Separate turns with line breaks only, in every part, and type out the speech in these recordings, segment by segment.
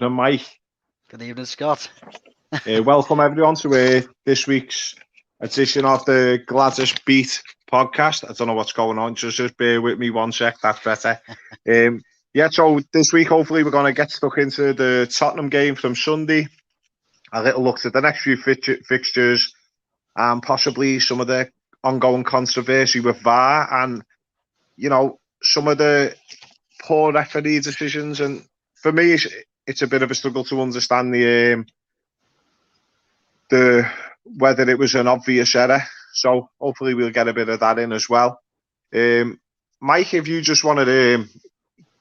evening, Mike.
Good evening, Scott.
Welcome everyone to this week's edition of the Gwladys Beat podcast. I don't know what's going on. Just bear with me 1 sec. That's better. So this week, hopefully, we're going to get stuck into the Tottenham game from Sunday. A little look at the next few fixtures and possibly some of the ongoing controversy with VAR and, some of the poor referee decisions. And for me, it's a bit of a struggle to understand the whether it was an obvious error. So hopefully we'll get a bit of that in as well. Mike, if you just wanted to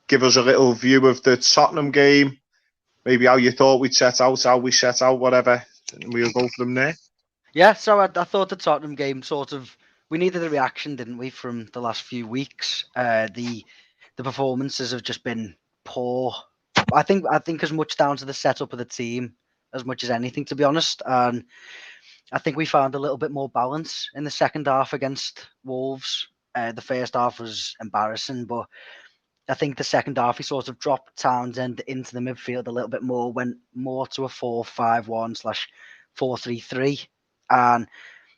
give us a little view of the Tottenham game, maybe how you thought we'd set out, how we set out, whatever, and we'll go from there.
Yeah, so I thought the Tottenham game we needed a reaction, didn't we, from the last few weeks? The performances have just been poor. I think as much down to the setup of the team as much as anything, to be honest. And I think we found a little bit more balance in the second half against Wolves. The first half was embarrassing, but I think the second half he sort of dropped Townsend into the midfield a little bit more, went more to a 4-5-1/4-3-3. And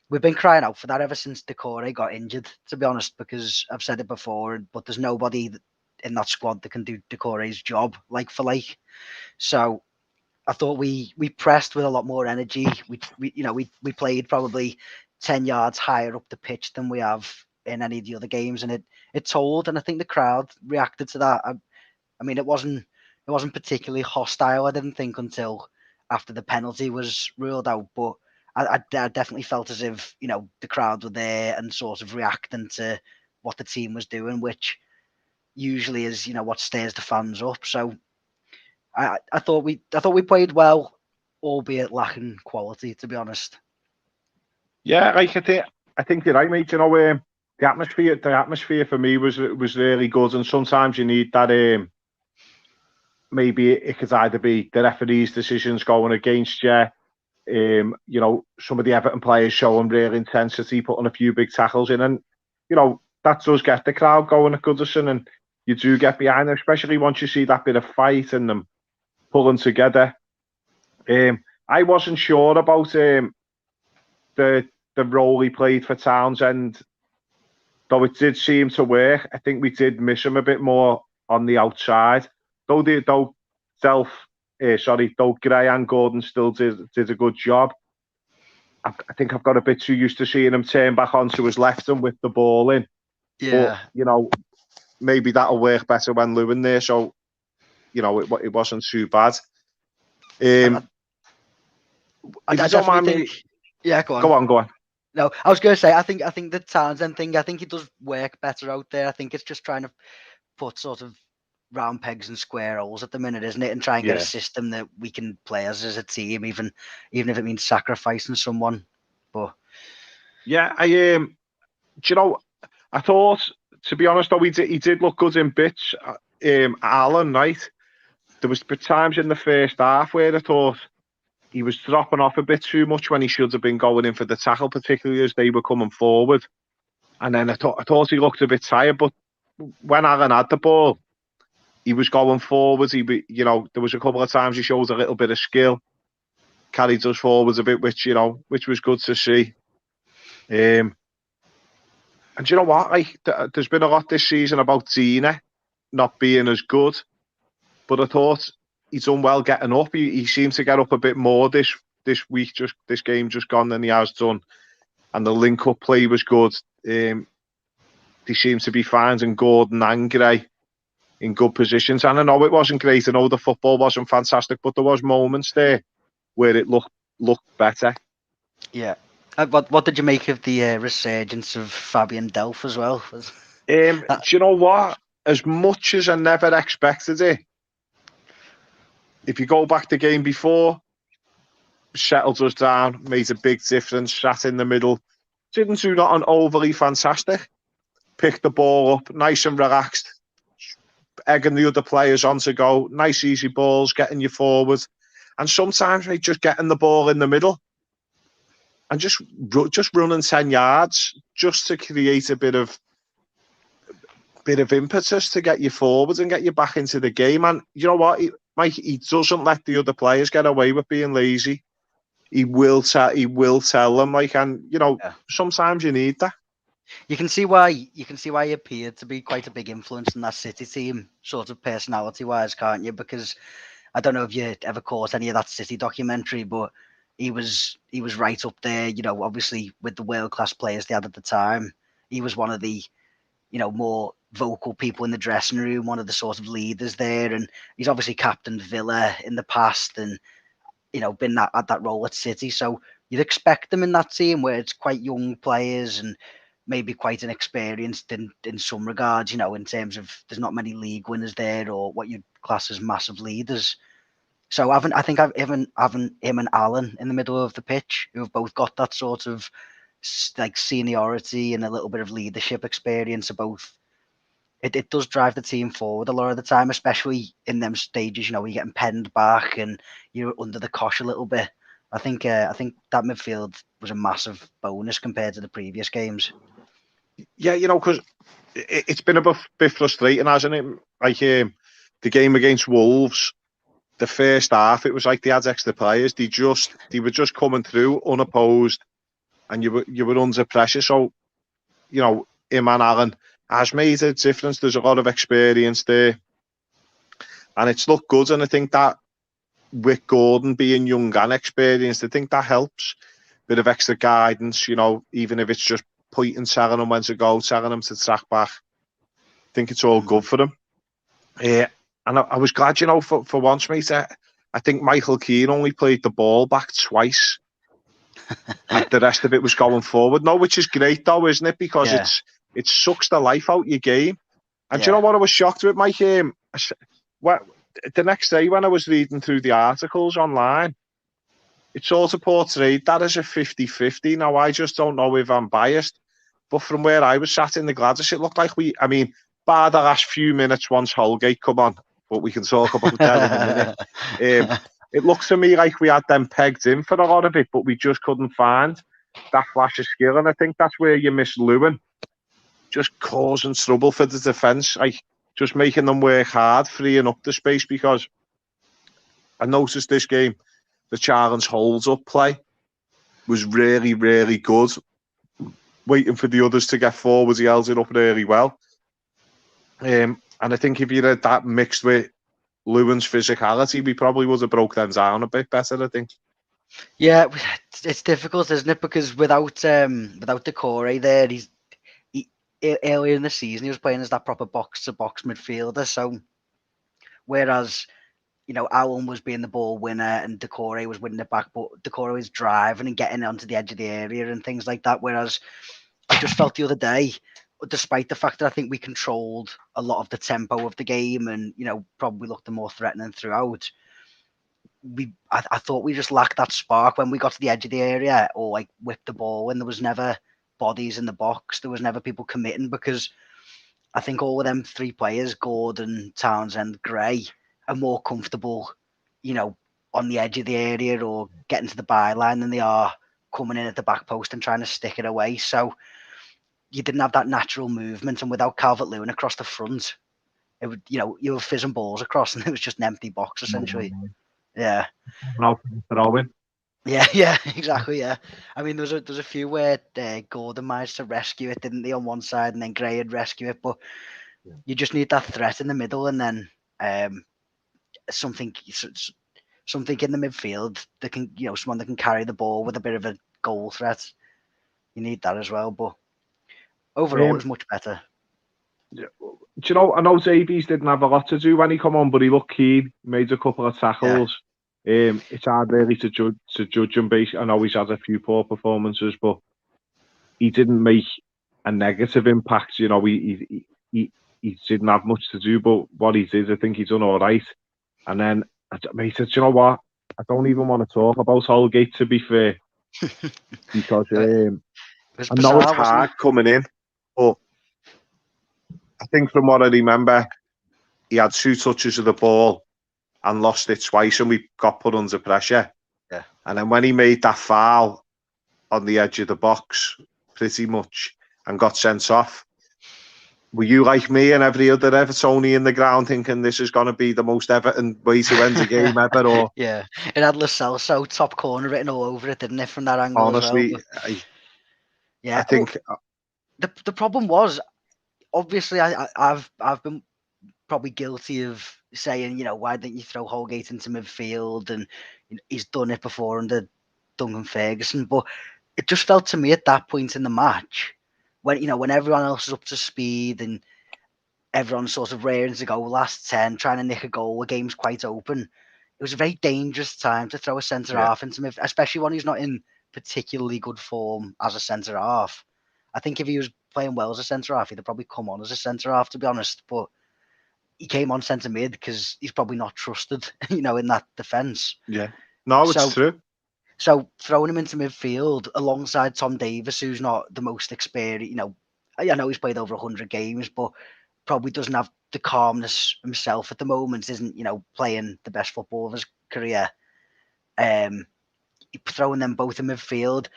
we've been crying out for that ever since Decore got injured, to be honest, because I've said it before, but there's nobody in that squad that can do Decore's job like for like. So I thought we pressed with a lot more energy. We played probably 10 yards higher up the pitch than we have in any of the other games, and it told. And I think the crowd reacted to that. I mean, it wasn't particularly hostile, I didn't think, until after the penalty was ruled out. But I definitely felt as if the crowd were there and sort of reacting to what the team was doing, which usually is what stirs the fans up. So I thought we played well, albeit lacking quality, to be honest.
Yeah, I think you're right, mate. The atmosphere for me was really good, and sometimes you need that. Maybe it could either be the referee's decisions going against you. Some of the Everton players showing real intensity, putting a few big tackles in, and that does get the crowd going at Goodison, and you do get behind them, especially once you see that bit of fight and them pulling together. I wasn't sure about the role he played for Townsend, though it did seem to work. I think we did miss him a bit more on the outside. Though Gray and Gordon still did a good job. I think I've got a bit too used to seeing him turn back onto his left and with the ball in.
Yeah.
But, maybe that'll work better when Lewin there. So, it wasn't too bad.
Yeah, go on.
Go on.
No, I was going to say, I think the Townsend thing, I think it does work better out there. I think it's just trying to put sort of round pegs and square holes at the minute, isn't it? And try and get a system that we can play as a team, even if it means sacrificing someone. But
yeah, I thought, to be honest, though, he did look good in bits. Alan, right? There was times in the first half where I thought he was dropping off a bit too much when he should have been going in for the tackle, particularly as they were coming forward. And then I thought he looked a bit tired, but when Alan had the ball, he was going forwards. There was a couple of times he showed a little bit of skill, carried us forwards a bit, which was good to see. And you know what? There's been a lot this season about Tina not being as good, but I thought he's done well getting up. He seemed to get up a bit more this week, this game just gone, than he has done. And the link-up play was good. He seems to be finding Gordon and Gray in good positions. And I know it wasn't great. I know the football wasn't fantastic, but there was moments there where it looked better.
Yeah. What did you make of the resurgence of Fabian Delph as well?
Do you know what? As much as I never expected it, if you go back the game before, settled us down, made a big difference, sat in the middle, didn't do nothing overly fantastic, picked the ball up, nice and relaxed, egging the other players on to go, nice easy balls, getting you forward, and sometimes just getting the ball in the middle and just running 10 yards just to create a bit of impetus to get you forward and get you back into the game. And you know what? Mike, he doesn't let the other players get away with being lazy. He will tell them, like, and sometimes you need that.
You can see why he appeared to be quite a big influence in that City team, sort of personality-wise, can't you? Because I don't know if you ever caught any of that City documentary, but he was right up there. Obviously with the world-class players they had at the time, he was one of the more vocal people in the dressing room, one of the sort of leaders there, and he's obviously captained Villa in the past, and been at that role at City. So you'd expect them in that team where it's quite young players and maybe quite inexperienced in some regards, in terms of there's not many league winners there or what you'd class as massive leaders. So having him and Alan in the middle of the pitch, who have both got that sort of like seniority and a little bit of leadership experience, are both. It does drive the team forward a lot of the time, especially in them stages, you're getting penned back and you're under the cosh a little bit. I think that midfield was a massive bonus compared to the previous games.
Yeah, because it's been a bit frustrating, hasn't it? Like the game against Wolves, the first half, it was like they had extra players. They were just coming through unopposed, and you were under pressure. So, him and Alan has made a difference. There's a lot of experience there, and it's looked good. And I think that with Gordon being young and experienced, I think that helps. Bit of extra guidance, even if it's just pointing, telling him when to go, telling him to track back. I think it's all good for them. And I was glad, for once, mate. I think Michael Keane only played the ball back twice. And the rest of it was going forward. No, which is great, though, isn't it? Because it sucks the life out your game. And do you know what I was shocked with, Mike? The next day when I was reading through the articles online, it sort of portrayed that as a 50-50. Now, I just don't know if I'm biased, but from where I was sat in the Gwladys, it looked like bar the last few minutes once Holgate come on, but we can talk about that in a minute. It looks to me like we had them pegged in for a lot of it, but we just couldn't find that flash of skill, and I think that's where you miss Lewin, just causing trouble for the defence, just making them work hard, freeing up the space, because I noticed this game, the challenge holds up play was really, really good. Waiting for the others to get forward, he held it up really well. And I think if you had that mixed with Lewin's physicality, we probably would have broke them down a bit better, I think.
Yeah, it's difficult, isn't it? Because without Decore there, earlier in the season he was playing as that proper box-to-box midfielder. So whereas Alan was being the ball winner and Decore was winning it back, but Decore was driving and getting onto the edge of the area and things like that. Whereas I just felt the other day, despite the fact that I think we controlled a lot of the tempo of the game and probably looked the more threatening throughout, I thought we just lacked that spark when we got to the edge of the area or like whipped the ball, and there was never bodies in the box, there was never people committing, because I think all of them three players, Gordon, Townsend, Gray, are more comfortable, on the edge of the area or getting to the byline than they are coming in at the back post and trying to stick it away. So you didn't have that natural movement, and without Calvert-Lewin across the front, it would, you were fizzing balls across, and it was just an empty box essentially. Yeah. Yeah, exactly. Yeah, I mean, there's a few where Gordon managed to rescue it, didn't they, on one side, and then Gray would rescue it. But you just need that threat in the middle, and then something in the midfield that can, someone that can carry the ball with a bit of a goal threat. You need that as well. But overall, it was much better.
Yeah. Do I know Davies didn't have a lot to do when he come on, but he looked keen, made a couple of tackles. Yeah. It's hard really to judge him based. I know he's had a few poor performances, but he didn't make a negative impact. He didn't have much to do, but what he did, I think he's done all right. And then, mate, do you know what? I don't even want to talk about Holgate, to be fair, because I know it's hard coming in, but I think from what I remember, he had 2 touches of the ball and lost it twice, and we got put under pressure.
Yeah.
And then when he made that foul on the edge of the box, pretty much, and got sent off, were you like me and every other Evertonian in the ground thinking this is going to be the most Everton way to end a game ever? Or
Yeah, it had Lo Celso top corner written all over it, didn't it, from that angle as well?
honestly,
But,
I think
the problem was, obviously, I've been probably guilty of saying, why didn't you throw Holgate into midfield? And he's done it before under Duncan Ferguson, but it just felt to me at that point in the match, when everyone else is up to speed and everyone's sort of raring to go, last 10, trying to nick a goal, the game's quite open. It was a very dangerous time to throw a centre half into midfield, especially when he's not in particularly good form as a centre half. I think if he was playing well as a centre half, he'd have probably come on as a centre half, to be honest. But he came on centre mid because he's probably not trusted, in that defence.
Yeah, no, it's true.
So throwing him into midfield alongside Tom Davies, who's not the most experienced, I know he's played over 100 games, but probably doesn't have the calmness himself at the moment, isn't, playing the best football of his career. Throwing them both in midfield,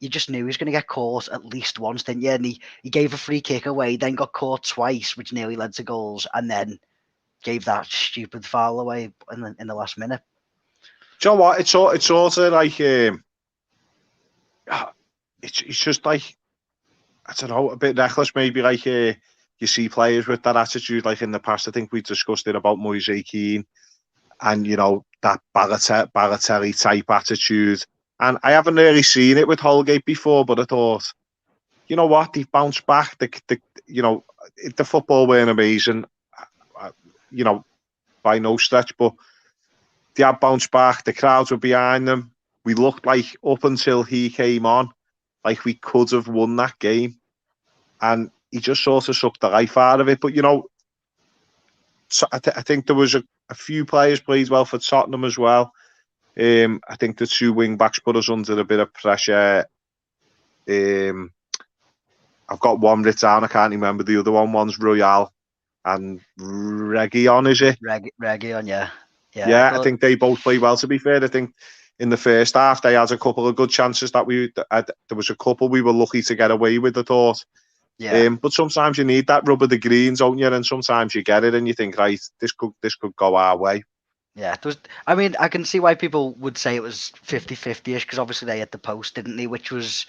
you just knew he was going to get caught at least once, didn't you? And he gave a free kick away, then got caught twice, which nearly led to goals, and then gave that stupid foul away in the last minute.
Do you know what? It's sort of like it's just like, I don't know, a bit reckless. Maybe like you see players with that attitude. Like in the past, I think we discussed it about Moise Keane, and that Balotelli type attitude. And I haven't really seen it with Holgate before, but I thought, you know what, they've bounced back. The football weren't amazing, by no stretch, but they have bounced back. The crowds were behind them. We looked like, up until he came on, like we could have won that game. And he just sort of sucked the life out of it. But, so I think there was a few players played well for Tottenham as well. I think the two wing-backs put us under a bit of pressure. I've got one written down. I can't remember the other one. One's Royale and Reguilon, is it?
Reguilon, yeah.
Yeah, I think they both play well, to be fair. I think in the first half, they had a couple of good chances that there was a couple we were lucky to get away with, I thought.
Yeah.
But sometimes you need that rub of the greens, don't you? And sometimes you get it and you think, right, this could go our way.
Yeah, I can see why people would say it was 50-50-ish, because obviously they hit the post, didn't they? Which was,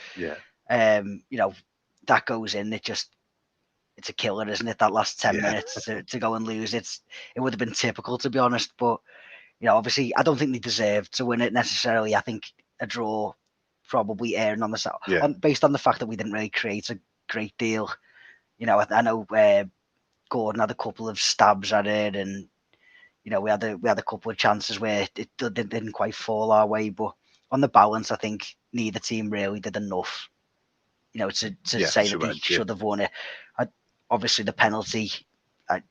that goes in. It's a killer, isn't it? That last 10 minutes to go and lose. It would have been typical, to be honest. But, obviously, I don't think they deserved to win it necessarily. I think a draw probably erring on the side, based on the fact that we didn't really create a great deal. I know Gordon had a couple of stabs at it, and we had a couple of chances where it didn't quite fall our way. But on the balance, I think neither team really did enough, to say that they should have won it. Obviously, the penalty, I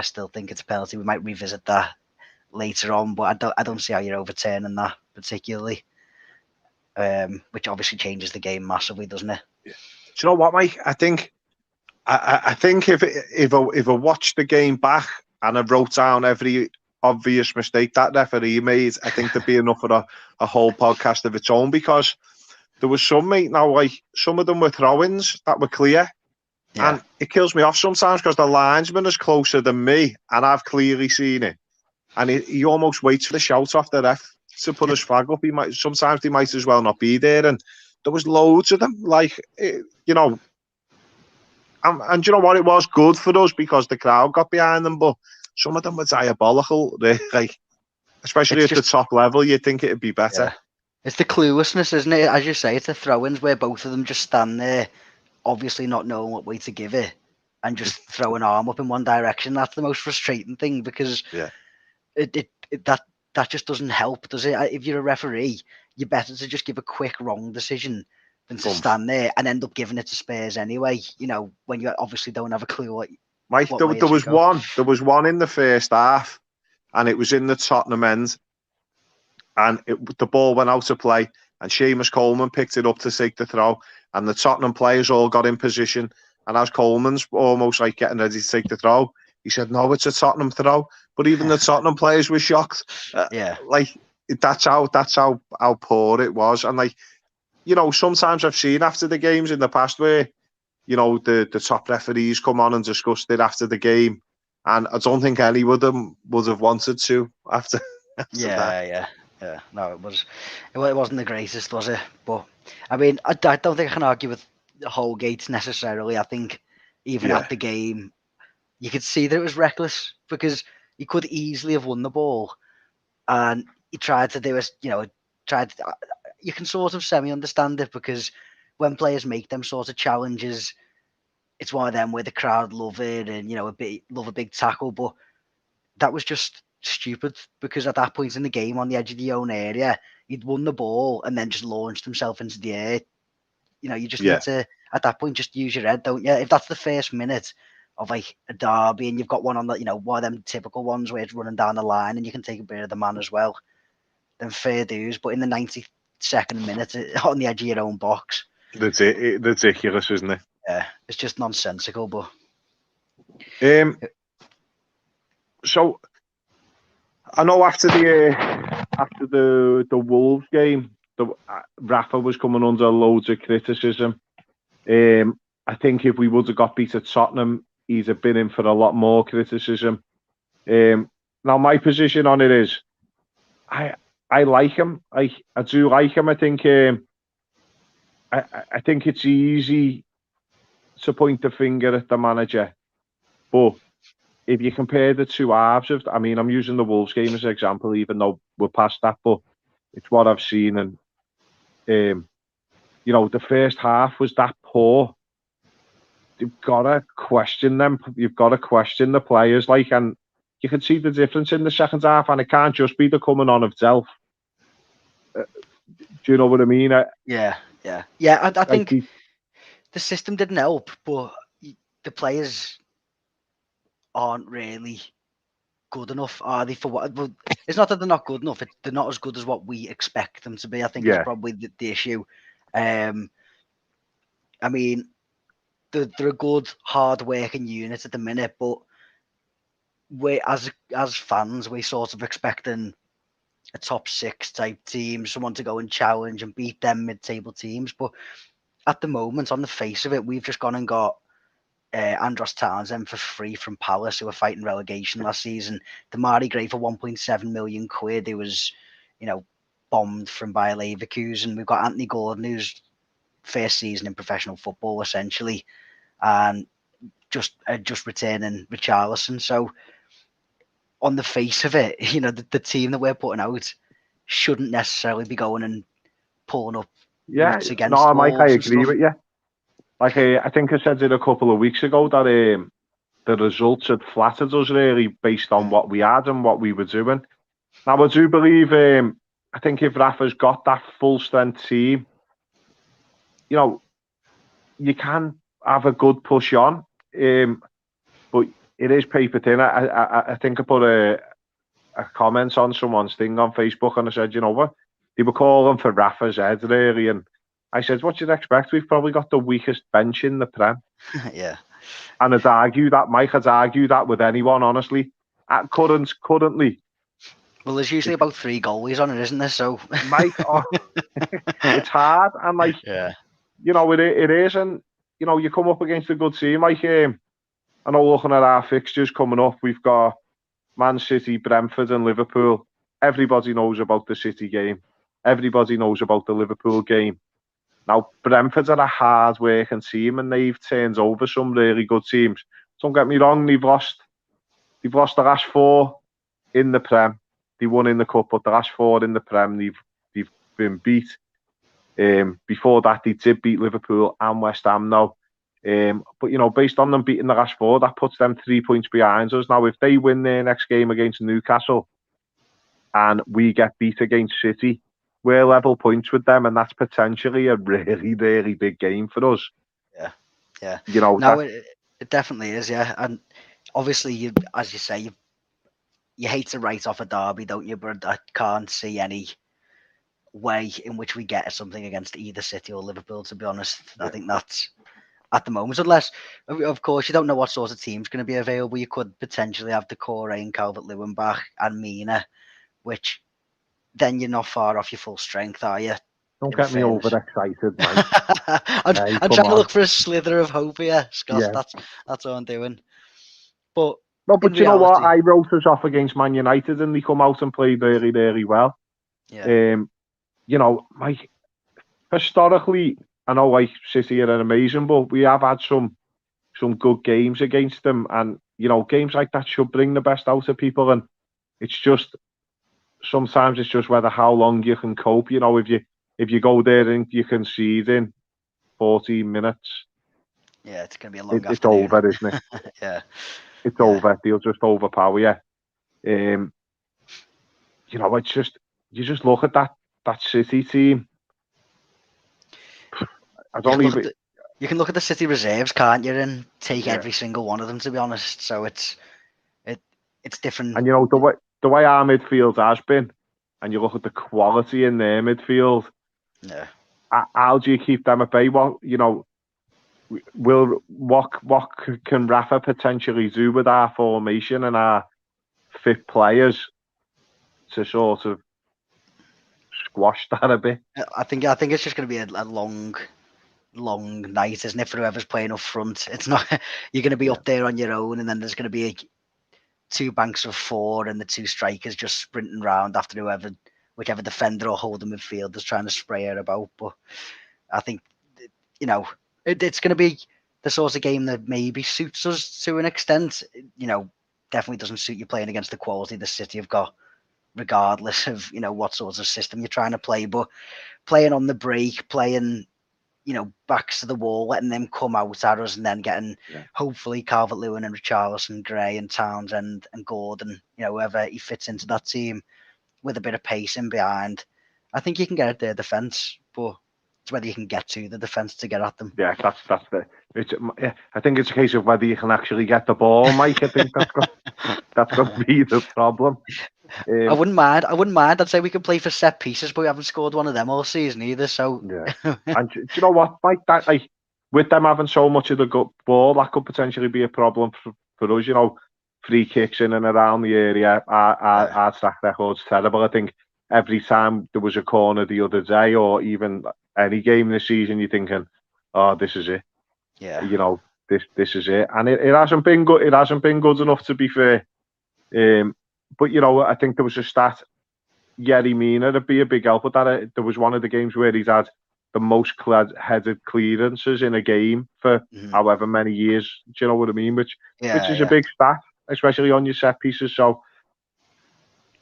still think it's a penalty. We might revisit that later on, but I don't see how you're overturning that particularly, which obviously changes the game massively, doesn't it?
Yeah. Do you know what, Mike? I think if I watched the game back and I wrote down every obvious mistake that referee made, I think there'd be enough for a whole podcast of its own, because there was some, mate, now, like, some of them were throw-ins that were clear. Yeah. And it kills me off sometimes because the linesman is closer than me and I've clearly seen it. And he almost waits for the shout off the ref to put his flag up. Sometimes they might as well not be there. And there was loads of them. Like, and you know what? It was good for us because the crowd got behind them. But some of them were diabolical. Like, especially at the top level, you'd think it'd be better.
Yeah. It's the cluelessness, isn't it? As you say, it's the throw-ins where both of them just stand there, obviously not knowing what way to give it, and just throw an arm up in one direction. That's the most frustrating thing, because that just doesn't help, does it? If you're a referee, you're better to just give a quick wrong decision than to stand there and end up giving it to Spurs anyway. When you obviously don't have a clue what.
Mike, there was one in the first half, and it was in the Tottenham end, and the ball went out of play, and Seamus Coleman picked it up to take the throw, and the Tottenham players all got in position, and as Coleman's almost like getting ready to take the throw, he said, "No, it's a Tottenham throw." But even the Tottenham players were shocked. Like, that's how poor it was. And like, sometimes I've seen after the games in the past where the top referees come on and discussed it after the game, and I don't think any of them would have wanted to after that.
Yeah. No, it wasn't the greatest, was it? But I mean, I don't think I can argue with Holgate necessarily. I think even at the game, you could see that it was reckless because he could easily have won the ball, and he tried to do you can sort of semi-understand it because when players make them sort of challenges, it's one of them where the crowd love it and love a big tackle, but that was just stupid because at that point in the game, on the edge of the own area, he'd won the ball and then just launched himself into the air. You just need to, at that point, just use your head, don't you? If that's the first minute of like a derby and you've got one on the, one of them typical ones where it's running down the line and you can take a bit of the man as well, then fair dues. But in the 92nd minute on the edge of your own box,
that's it. Ridiculous, isn't it?
Yeah, it's just nonsensical. But
so I know after the Wolves game, Rafa was coming under loads of criticism. I think if we would have got beat at Tottenham, he'd have been in for a lot more criticism. Now my position on it is, I like him. I do like him. I think I think it's easy to point the finger at the manager, but if you compare the two halves of, I mean, I'm using the Wolves game as an example, even though we're past that, but it's what I've seen, and the first half was that poor. You've got to question them. You've got to question the players, and you can see the difference in the second half, and it can't just be the coming on of Delph. Do you know what I mean?
Yeah. I think the system didn't help, but the players aren't really good enough, are they? For what? Well, it's not that they're not good enough. They're not as good as what we expect them to be. I think it's probably the issue. I mean, they're a good, hard-working unit at the minute, but we as fans, we're sort of expecting a top 6 type team, someone to go and challenge and beat them mid-table teams. But at the moment, on the face of it, we've just gone and got Andros Townsend for free from Palace, who were fighting relegation last season. Damari Gray for 1.7 million quid, who was, bombed from Bayer Leverkusen. We've got Anthony Gordon, who's first season in professional football, essentially, and just returning Richarlison. So, on the face of it, the team that we're putting out shouldn't necessarily be going and pulling up roots against walls.
Mike, I agree with you. I think I said it a couple of weeks ago that the results had flattered us really based on what we had and what we were doing. Now, I do believe, I think if Rafa's got that full strength team, you can have a good push on, but it is paper thin. I think I put a comment on someone's thing on Facebook and I said, what? They were calling for Rafa's head really, and I said, what do you expect? We've probably got the weakest bench in the Prem.
Yeah.
And I'd argue that with anyone, honestly. Currently.
Well, there's usually about 3 goalies on it, isn't there? So,
Mike, it's hard. And it is. And, you come up against a good team. I know looking at our fixtures coming up, we've got Man City, Brentford and Liverpool. Everybody knows about the City game. Everybody knows about the Liverpool game. Now, Brentford are a hard-working team and they've turned over some really good teams. Don't get me wrong, they've lost the last 4 in the Prem. They won in the Cup, but the last 4 in the Prem, they've been beat. Before that, they did beat Liverpool and West Ham now. But, based on them beating the last 4, that puts them 3 points behind us. Now, if they win their next game against Newcastle and we get beat against City, we're level points with them, and that's potentially a really, really big game for us.
Yeah. No, it definitely is, yeah. And obviously, as you say, you hate to write off a derby, don't you? But I can't see any way in which we get something against either City or Liverpool, to be honest. I think that's at the moment, unless, of course, you don't know what sort of team's going to be available. You could potentially have Decore and Calvert-Lewin back and Mina, which then you're not far off your full strength, are you?
Don't get me overexcited, mate.
I'm trying to look for a slither of hope here, Scott.
Yeah.
That's what I'm doing. But
no, but
in
you know what?
reality,
I wrote us off against Man United, and they come out and played very, very well.
yeah.
You know, Mike. Historically, I know like City are amazing, but we have had some good games against them, and you know, games like that should bring the best out of people. And it's just sometimes it's just whether how long you can cope. You know, if you go there and you concede in 14 minutes,
Yeah, it's gonna be a long
it's
afternoon.
over, isn't it?
Yeah,
It's over. They'll just overpower you. You know, it's just you just look at that City team. I don't even.
You can look at the City reserves, can't you, and take every single one of them. To be honest, so it's different.
And you know the way our midfield has been, and you look at the quality in their midfield.
Yeah.
How do you keep them at bay? What you know, what can Rafa potentially do with our formation and our fit players to sort of squash that a bit?
I think it's just going to be a long night, isn't it, for whoever's playing up front? It's not you're going to be up there on your own, and then there's going to be two banks of four and the two strikers just sprinting around after whichever defender or holding midfield is trying to spray her about. But I think, you know, it's going to be the sort of game that maybe suits us to an extent. You know, definitely doesn't suit you playing against the quality the City have got, regardless of, you know, what sort of system you're trying to play. But playing on the break, playing, you know, backs to the wall, letting them come out at us, and then getting hopefully Calvert-Lewin and Richarlison, Gray and Townsend and Gordon, you know, whoever he fits into that team with a bit of pace in behind. I think you can get at their defence, but it's whether you can get to the defence to get at them.
Yeah, that's the. I think it's a case of whether you can actually get the ball, Mike. I think that's going to be the problem.
I wouldn't mind. I'd say we could play for set pieces, but we haven't scored one of them all season either. So
and do you know what, Mike? That with them having so much of the good ball, that could potentially be a problem for us. You know, free kicks in and around the area. Our track record's terrible. I think every time there was a corner the other day, or even any game this season, you're thinking, "Oh, this is it."
Yeah.
You know, this is it, and it hasn't been good. It hasn't been good enough, to be fair. But you know, I think there was a stat. Yerry Mina would be a big help with that. There was one of the games where he's had the most headed clearances in a game for however many years. Do you know what I mean? Which is a big stat, especially on your set pieces. So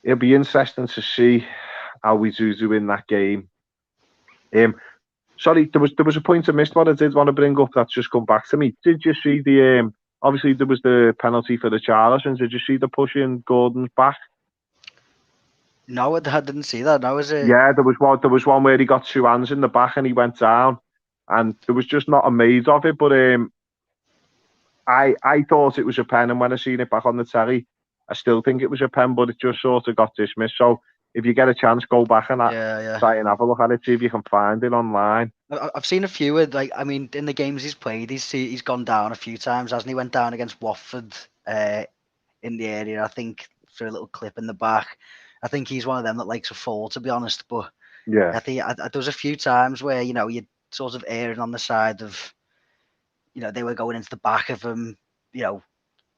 it'll be interesting to see how we do in that game. Sorry, there was a point I missed. What I did want to bring up that's just come back to me. Did you see the obviously there was the penalty for the Richarlison? Did you see the push in Gordon's back?
No, I didn't see that. No, was it?
Yeah, there was one where he got two hands in the back and he went down, and there was just not a maze of it. But I thought it was a pen, and when I seen it back on the telly, I still think it was a pen, but it just sort of got dismissed. So if you get a chance, go back and try and have a look at it, see if you can find it online.
I've seen a few with, like, I mean, in the games he's played, he's gone down a few times, hasn't he? Went down against Watford in the area, I think, for a little clip in the back. I think he's one of them that likes a fall, to be honest. But I think there was a few times where, you know, you're sort of erring on the side of, you know, they were going into the back of him, you know,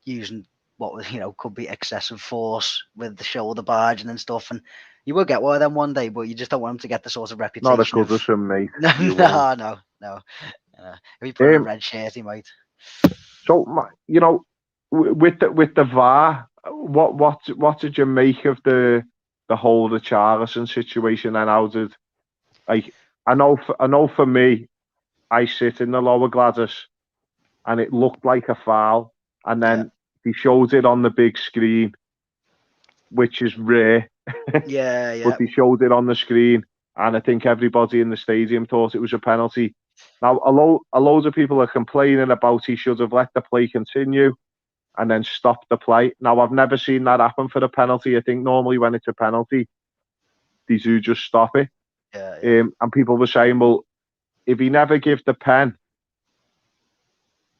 using what was, you know, could be excessive force with the shoulder barging and stuff. And you will get one of them one day, but you just don't want him to get the sort of reputation.
Not as good as him, mate.
No. If he put a red shirt, he might.
So, you know, with the VAR, what did you make of the whole Richarlison situation? And how did, like, I know for me, I sit in the lower Gwladys, and it looked like a foul, and then he showed it on the big screen, which is rare.
Yeah.
But he showed it on the screen, and I think everybody in the stadium thought it was a penalty. Now, a load of people are complaining about he should have let the play continue and then stopped the play. Now, I've never seen that happen for a penalty. I think normally when it's a penalty, they do just stop it.
Yeah.
And people were saying, well, if he never gave the pen,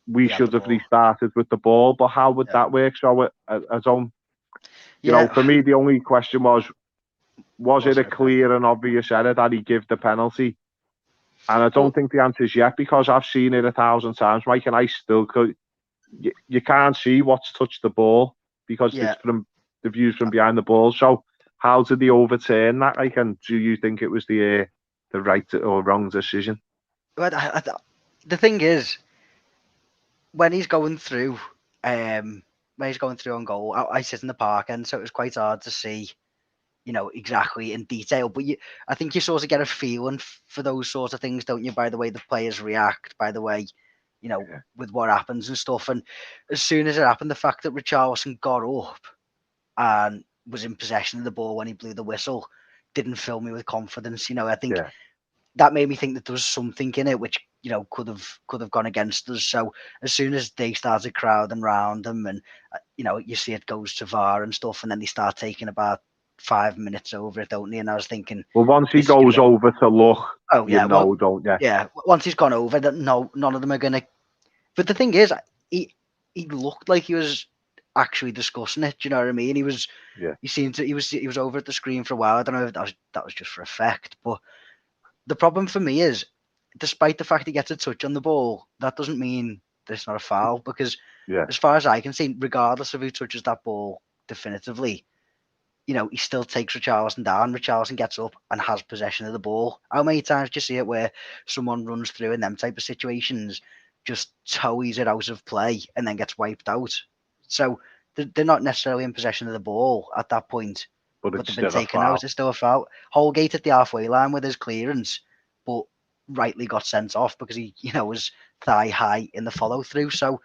we should have restarted with the ball. But how would that work? So, I don't. You know, for me, the only question was, was it a clear and obvious error that he gave the penalty? And I don't think the answer is yet, because I've seen it 1,000 times, Mike, and I still could. You can't see what's touched the ball because it's from the views from behind the ball. So how did they overturn that? Like, and do you think it was the right or wrong decision?
But the thing is, when he's going through, on goal, I sit in the park end, so it was quite hard to see, exactly in detail. But I think you sort of get a feeling for those sorts of things, don't you? By the way the players react, by the way, with what happens and stuff. And as soon as it happened, the fact that Richarlison got up and was in possession of the ball when he blew the whistle didn't fill me with confidence. I think that made me think that there was something in it which could have gone against us. So as soon as they started crowding around them, and you see it goes to VAR and stuff, and then they start taking about 5 minutes over it, don't they? And I was thinking,
well, once he goes over to look, don't you?
Yeah, once he's gone over, that none of them are gonna. But the thing is, he looked like he was actually discussing it. Do you know what I mean? He was.
Yeah.
He seemed to. He was over at the screen for a while. I don't know if that was just for effect, but the problem for me is, despite the fact he gets a touch on the ball, that doesn't mean that it's not a foul, because as far as I can see, regardless of who touches that ball definitively, he still takes Richarlison down. Richarlison gets up and has possession of the ball. How many times do you see it where someone runs through in them type of situations, just toes it out of play and then gets wiped out? So they're not necessarily in possession of the ball at that point, but they've been taken out. It's still a foul. Holgate at the halfway line with his clearance, but rightly got sent off because he, was thigh high in the follow through. So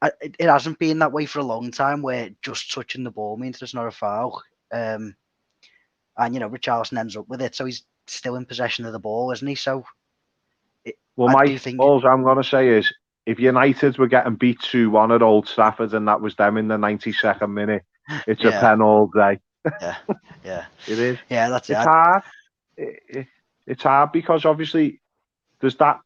it hasn't been that way for a long time, where just touching the ball means it's not a foul. And Richarlison ends up with it, so he's still in possession of the ball, isn't he? So,
Mike, all I'm going to say is, if United were getting beat 2-1 at Old Trafford and that was them in the 92nd minute, it's a pen all day.
Yeah.
It is.
Yeah, that's it.
It's hard. It's hard because obviously there's that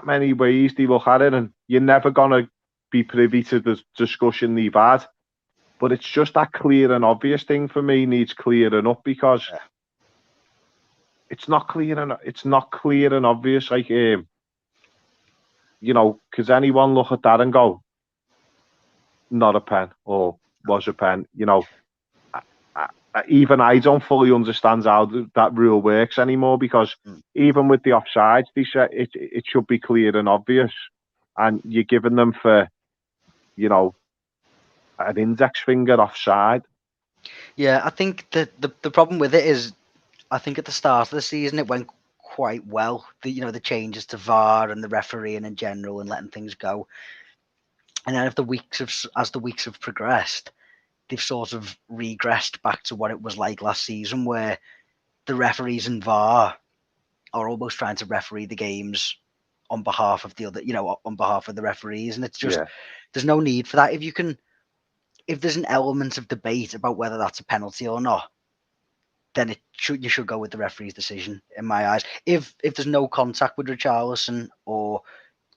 many ways they look at it, and you're never going to be privy to the discussion they've had. But it's just that clear and obvious thing for me needs clearing up, because it's not clear and obvious. Like, because anyone look at that and go, not a pen, or was a pen? Even I don't fully understand how that rule works anymore, because even with the offsides, they say it should be clear and obvious, and you're giving them for, an index finger offside.
Yeah, I think the problem with it is, I think at the start of the season it went quite well. The changes to VAR and the refereeing in general and letting things go. And then as the weeks have progressed, they've sort of regressed back to what it was like last season, where the referees and VAR are almost trying to referee the games on behalf of the other, on behalf of the referees. And it's just, there's no need for that. If there's an element of debate about whether that's a penalty or not, then you should go with the referee's decision, in my eyes. If there's no contact with Richarlison, or,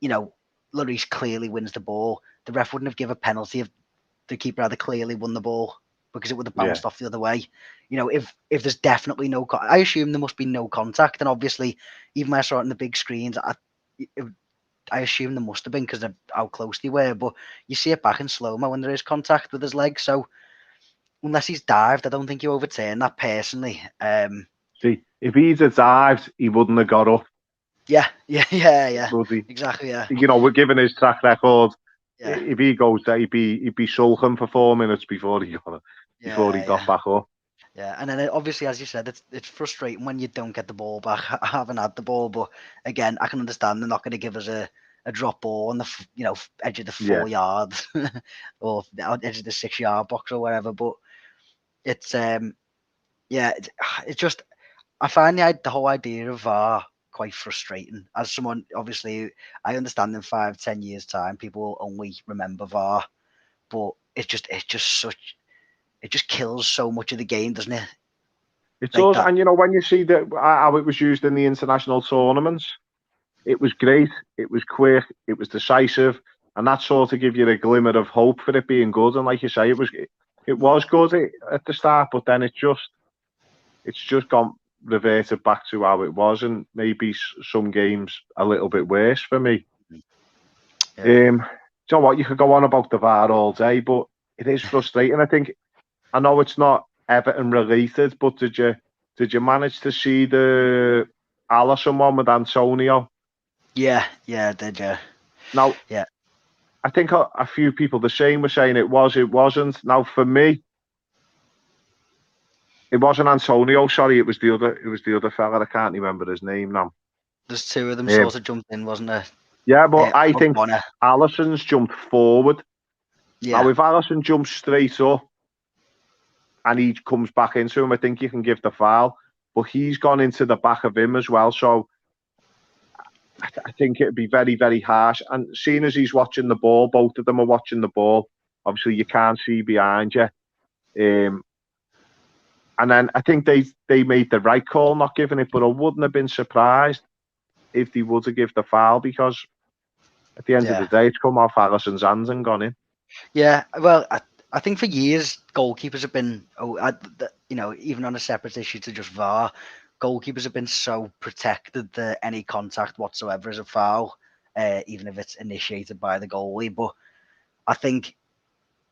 Lloris clearly wins the ball, the ref wouldn't have given a penalty if the keeper had clearly won the ball, because it would have bounced off the other way. If there's definitely no, I assume there must be no contact, and obviously, even when I saw it on the big screens, I assume there must have been because of how close they were. But you see it back in slow-mo when there is contact with his leg. So unless he's dived, I don't think you overturn that personally.
See, if he'd have dived, he wouldn't have got up.
Yeah.
Would he?
Exactly, yeah.
We're giving his track record. Yeah. If he goes there, he'd be sulking for 4 minutes before he got back up.
Yeah, and then obviously, as you said, it's frustrating when you don't get the ball back. I haven't had the ball, but again, I can understand they're not going to give us a drop ball on the edge of the 4 yard or edge of the 6 yard box or whatever. But it's it's just, I find the whole idea of VAR quite frustrating. As someone, obviously, I understand in 5-10 years time people will only remember VAR, but it just kills so much of the game, doesn't it?
It does, and when you see how it was used in the international tournaments, it was great, it was quick, it was decisive, and that sort of give you a glimmer of hope for it being good. And like you say, it was good at the start, but then it's just gone reverted back to how it was, and maybe some games a little bit worse for me.
Yeah.
Do you know what? You could go on about the VAR all day, but it is frustrating. I know it's not Everton related, but did you manage to see the Alisson one with Antonio?
Yeah, I did, yeah.
Now,
Yeah.
I think a few people the same were saying it wasn't. Now, for me, it wasn't Antonio. Sorry, it was the other fella. I can't remember his name now.
There's two of them
Um,
sort of jumped in, wasn't there?
yeah, but I think
Bonner.
Alisson's jumped forward. Now,
Yeah.
if Alisson jumps straight up and he comes back into him, I think you can give the foul. But he's gone into the back of him as well, so I think it'd be very, very harsh. And seeing as he's watching the ball, both of them are watching the ball. Obviously, you can't see behind you. And then I think they made the right call not giving it, but I wouldn't have been surprised if they would have given the foul, because at the end of the day, it's come off Alisson's hands and gone in.
Yeah, well, I think for years goalkeepers have been, even on a separate issue to just VAR, goalkeepers have been so protected that any contact whatsoever is a foul, even if it's initiated by the goalie. But I think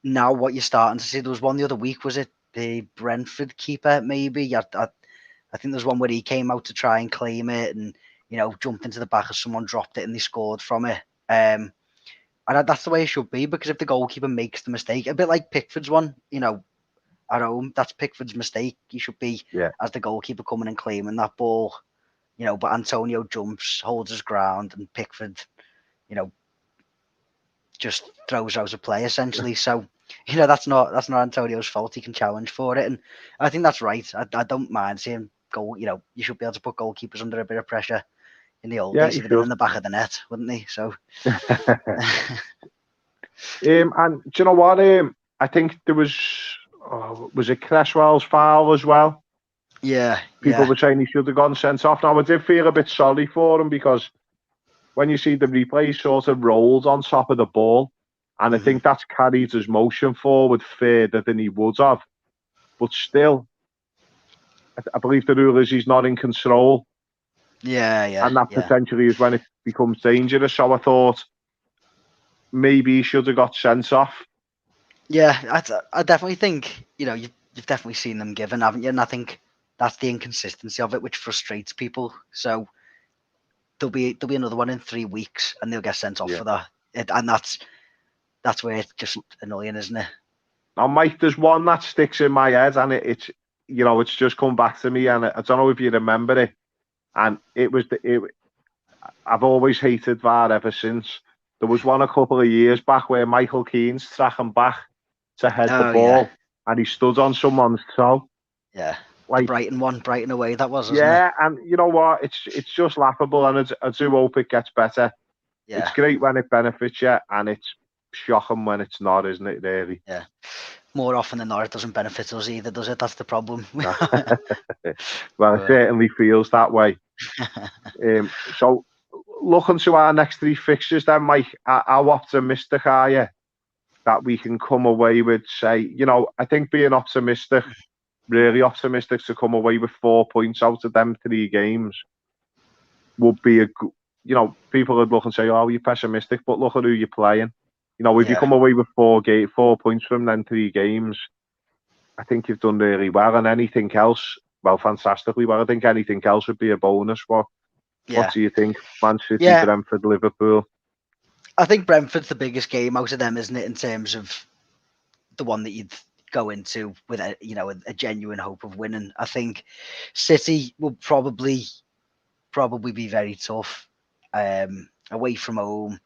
now what you're starting to see, there was one the other week, was it the Brentford keeper? Maybe I think there's one where he came out to try and claim it, and jumped into the back of someone, dropped it, and they scored from it. And that's the way it should be, because if the goalkeeper makes the mistake, a bit like Pickford's one, at home, that's Pickford's mistake. He should be, as the goalkeeper, coming and claiming that ball. But Antonio jumps, holds his ground, and Pickford, just throws out of play essentially. So, that's not Antonio's fault. He can challenge for it, and I think that's right. I don't mind seeing goal. You should be able to put goalkeepers under a bit of pressure. In the old days, he'd have been in the back of the net, wouldn't he? So,
and do you know what? I think there was it Cresswell's foul as well?
Yeah.
People were saying he should have gone sent off. Now, I did feel a bit sorry for him, because when you see the replay, he sort of rolls on top of the ball, and I think that's carried his motion forward further than he would have. But still, I believe the rule is he's not in control.
Yeah.
And that potentially is when it becomes dangerous. So I thought maybe he should have got sent off.
Yeah, I definitely think, you've definitely seen them given, haven't you? And I think that's the inconsistency of it, which frustrates people. So there'll be another one in 3 weeks, and they'll get sent off for that. And that's where it's just annoying, isn't it?
Now, Mike, there's one that sticks in my head, and it's just come back to me, and I don't know if you remember it. And I've always hated VAR ever since. There was one a couple of years back where Michael Keane's tracking back to head the ball, and he stood on someone's toe.
Yeah, like Brighton away, that was, wasn't
it? And you know what? It's just laughable, and I do hope it gets better. Yeah. It's great when it benefits you, and it's shocking when it's not, isn't it, really?
Yeah. More often than not, it doesn't benefit us either, does it? That's the problem.
Well, it certainly feels that way. So, looking to our next 3 fixtures then, Mike, how optimistic are you that we can come away with, say, I think being optimistic, really optimistic, to come away with 4 points out of them 3 games would be people would look and say, oh, you're pessimistic, but look at who you're playing. If you come away with 4 points from them 3 games, I think you've done really well. And anything else, well, fantastically well. I think anything else would be a bonus. What do you think? Man City, Brentford, Liverpool?
I think Brentford's the biggest game out of them, isn't it, in terms of the one that you'd go into with a genuine hope of winning. I think City will probably be very tough away from home.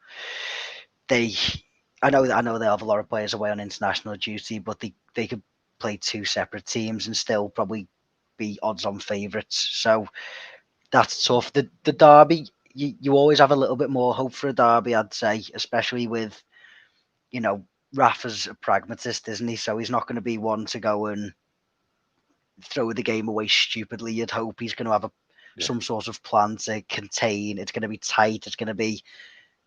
I know they have a lot of players away on international duty, but they could play 2 separate teams and still probably be odds-on favourites. So that's tough. The derby, you always have a little bit more hope for a derby, I'd say, especially with, Rafa's a pragmatist, isn't he? So he's not going to be one to go and throw the game away stupidly. You'd hope he's going to have some sort of plan to contain. It's going to be tight. It's going to be,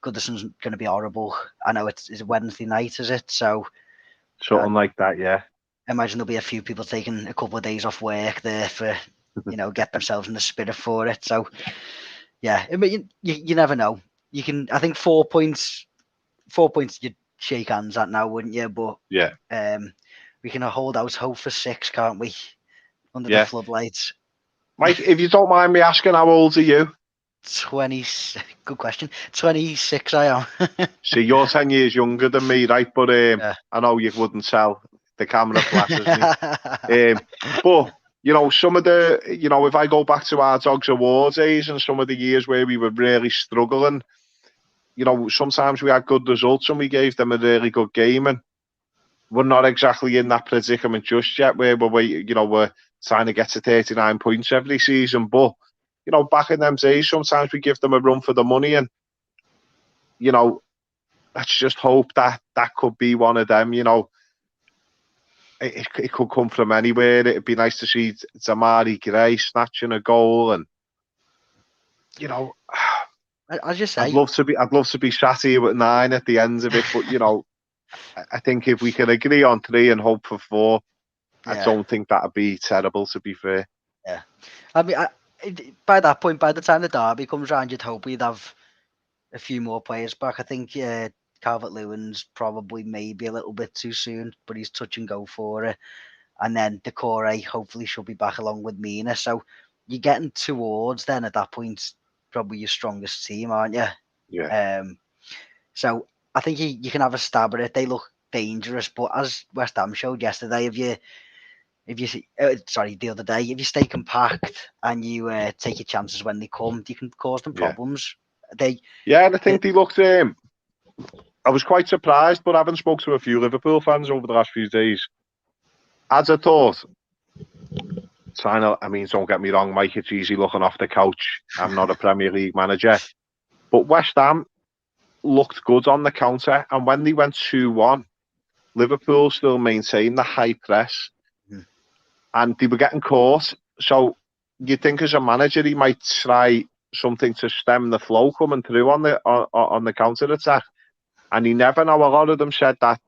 Goodison's going to be horrible. I know it's Wednesday night, is it? So
something like that, yeah.
imagine there'll be a few people taking a couple of days off work there for, get themselves in the spirit for it. So, yeah, I mean, you never know. You can, I think 4 points, you'd shake hands at now, wouldn't you? But
Yeah.
We can hold out hope for 6, can't we? Under the
Yeah.
floodlights.
Mike, if you don't mind me asking, how old are you?
20. Good question. 26 I am.
See, you're 10 years younger than me, right? But
Yeah.
I know you wouldn't tell. The camera flashes me. But, some of the, if I go back to our Dogs Awards days and some of the years where we were really struggling, sometimes we had good results and we gave them a really good game, and we're not exactly in that predicament just yet where we're trying to get to 39 points every season. But, back in them days, sometimes we give them a run for the money, and, let's just hope that could be one of them. It could come from anywhere. It'd be nice to see Zamari Gray snatching a goal, and
as you say,
I'd love to be sat here with 9 at the end of it. But I think if we can agree on 3 and hope for 4, I don't think that'd be terrible. To be fair,
yeah. I mean, by that point, by the time the derby comes round, you'd hope we'd have a few more players back. I think Calvert-Lewin's probably maybe a little bit too soon, but he's touch and go for it. And then Decore hopefully should be back along with Mina. So you're getting towards then at that point probably your strongest team, aren't you?
Yeah.
So I think you can have a stab at it. They look dangerous, but as West Ham showed yesterday, the other day, if you stay compact and you take your chances when they come, you can cause them problems.
And I think they looked. I was quite surprised, but having spoke to a few Liverpool fans over the last few days, as I thought, don't get me wrong, Mike, it's easy looking off the couch. I'm not a Premier League manager. But West Ham looked good on the counter. And when they went 2-1, Liverpool still maintained the high press. And they were getting caught. So you'd think as a manager, he might try something to stem the flow coming through on the counter-attack. And you never know. A lot of them said that,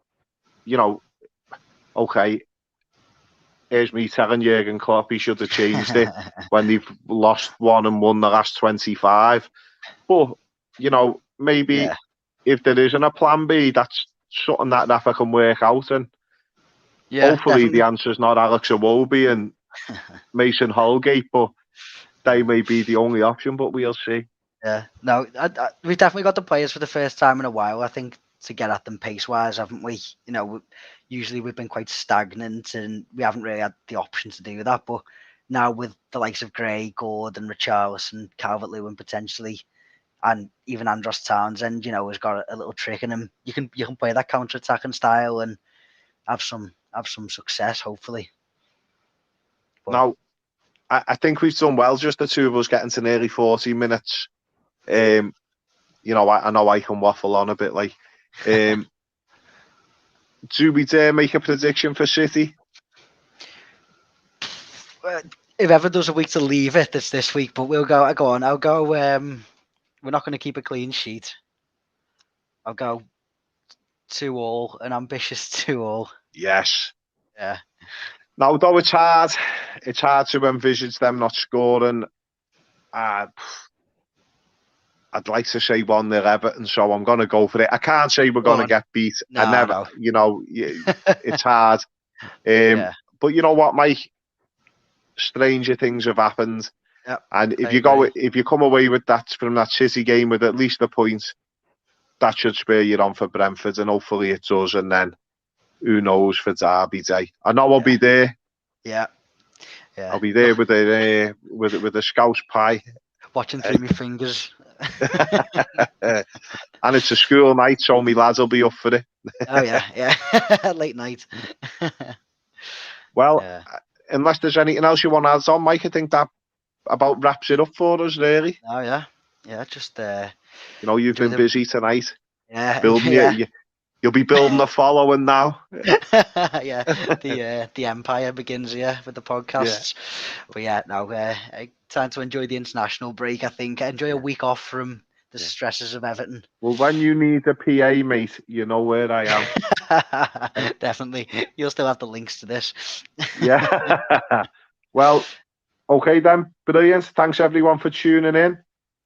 okay, here's me telling Jurgen Klopp he should have changed it when they've lost 1 and won the last 25. But, maybe if there isn't a plan B, that's something that Rafa can work out. And hopefully the answer's not Alex Iwobi and Mason Holgate, but they may be the only option, but we'll see.
Yeah, no, we've definitely got the players for the first time in a while, I think, to get at them pace-wise, haven't we? Usually we've been quite stagnant and we haven't really had the option to do that. But now with the likes of Gray, Gordon, Richarlison, Calvert-Lewin potentially, and even Andros Townsend, has got a little trick in him. You can play that counter-attacking style and have some success, hopefully. But
now, I think we've done well, just the two of us getting to nearly 40 minutes. I know I can waffle on a bit. Do we dare make a prediction for City?
If ever there's a week to leave it, it's this week. But we'll go on. I'll go. We're not going to keep a clean sheet. I'll go 2-2, an ambitious 2-2.
Yes.
Yeah.
Now, though it's hard to envisage them not scoring. I'd like to say 1-0 Everton, so I'm going to go for it. I can't say we're going to get beat.
No,
I never, it's hard. But you know what, Mike? Stranger things have happened.
Yep,
and if you come away with that from that City game with at least a point, that should spur you on for Brentford, and hopefully it does. And then who knows for Derby Day? I know I'll be there.
Yeah.
I'll be there with a Scouse pie,
watching through my fingers.
And it's a school night, so my lads will be up for it.
Oh yeah, late night.
Well, unless there's anything else you want to add on, Mike, I think that about wraps it up for us, really.
Oh yeah, just
you've been busy tonight.
Yeah,
building you'll be building a following now.
Yeah, the empire begins here with the podcasts. But now time to enjoy the international break. I think enjoy a week off from the stresses of Everton.
Well, when you need a PA, mate, you know where I am.
Definitely. You'll still have the links to this.
Yeah. Well, okay then. Brilliant. Thanks everyone for tuning in.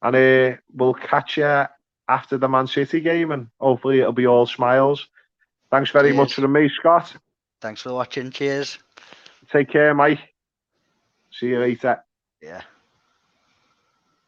And we'll catch you after the Man City game, and hopefully it'll be all smiles. Thanks very much from me, Scott.
Thanks for watching. Cheers.
Take care, mate. See you later.
Yeah.